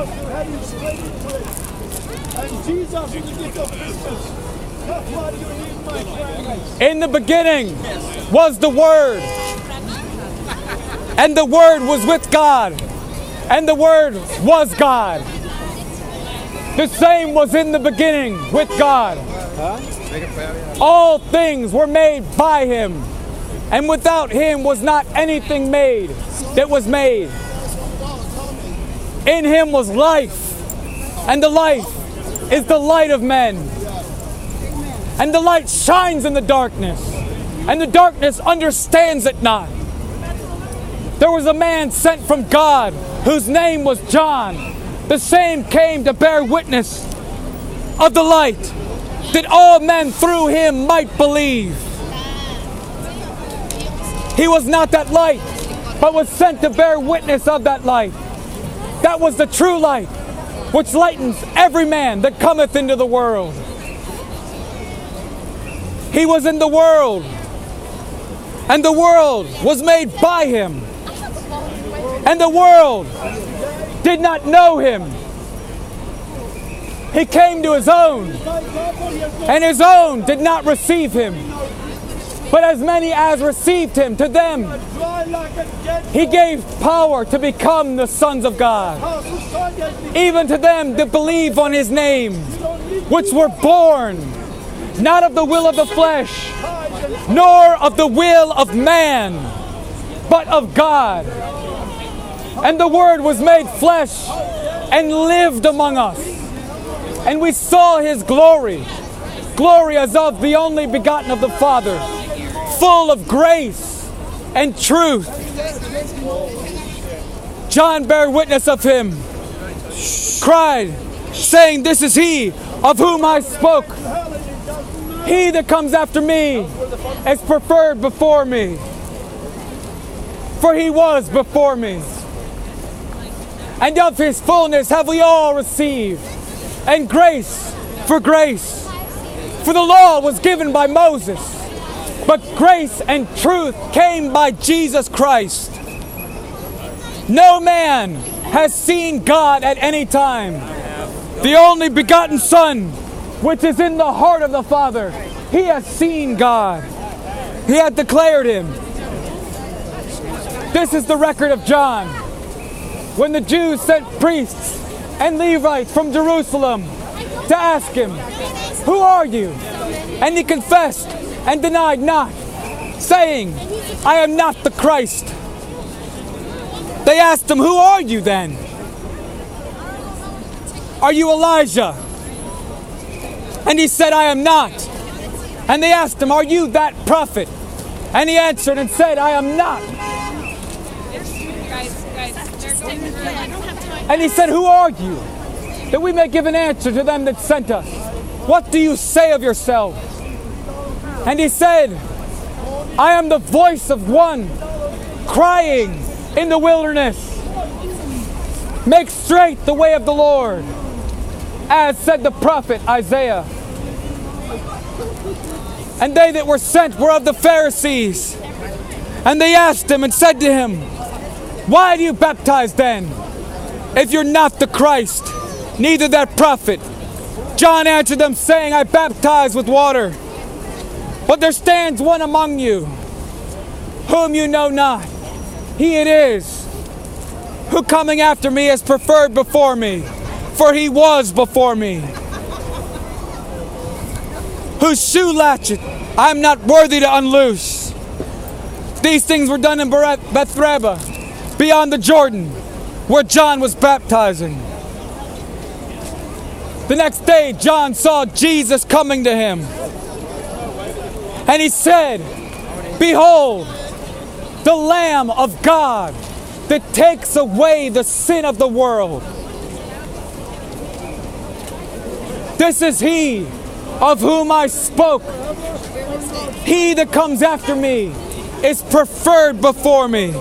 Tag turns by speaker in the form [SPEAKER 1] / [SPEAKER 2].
[SPEAKER 1] house, you're heading straight into it. And Jesus is the gift of Christmas. That's what you need, my friends.
[SPEAKER 2] In the beginning was the Word, and the Word was with God, and the Word was God. The same was in the beginning with God. All things were made by Him, and without Him was not anything made that was made. In Him was life, and the life is the light of men. And the light shines in the darkness, and the darkness understands it not. There was a man sent from God whose name was John. The same came to bear witness of the light, that all men through him might believe. He was not that light, but was sent to bear witness of that light. That was the true light, which lightens every man that cometh into the world. He was in the world, and the world was made by Him, and the world did not know Him. He came to His own, and His own did not receive Him. But as many as received Him, to them He gave power to become the sons of God, even to them that believe on His name, which were born not of the will of the flesh, nor of the will of man, but of God. And the Word was made flesh and lived among us. And we saw His glory, glory as of the only begotten of the Father, full of grace and truth. John bare witness of Him, cried, saying, This is He of whom I spoke. He that comes after me is preferred before me, for He was before me. And of His fullness have we all received, and grace for grace. For the law was given by Moses, but grace and truth came by Jesus Christ. No man has seen God at any time. The only begotten Son, which is in the heart of the Father, He has seen God. He hath declared Him. This is the record of John, when the Jews sent priests and Levites from Jerusalem to ask him, Who are you? And he confessed and denied not, saying, I am not the Christ. They asked him, Who are you then? Are you Elijah? And he said, I am not. And they asked him, Are you that prophet? And he answered and said, I am not. And he said, Who are you? That we may give an answer to them that sent us. What do you say of yourself? And he said, I am the voice of one crying in the wilderness, Make straight the way of the Lord, as said the prophet Isaiah. And they that were sent were of the Pharisees. And they asked him and said to him, Why do you baptize then, if you're not the Christ, neither that prophet? John answered them, saying, I baptize with water, but there stands one among you, whom you know not. He it is, who coming after me is preferred before me, for he was before me. Whose shoe latchet I am not worthy to unloose. These things were done in Bethabara, beyond the Jordan, where John was baptizing. The next day John saw Jesus coming to him, and he said, Behold, the Lamb of God that takes away the sin of the world. This is He of whom I spoke. He that comes after me is preferred before me.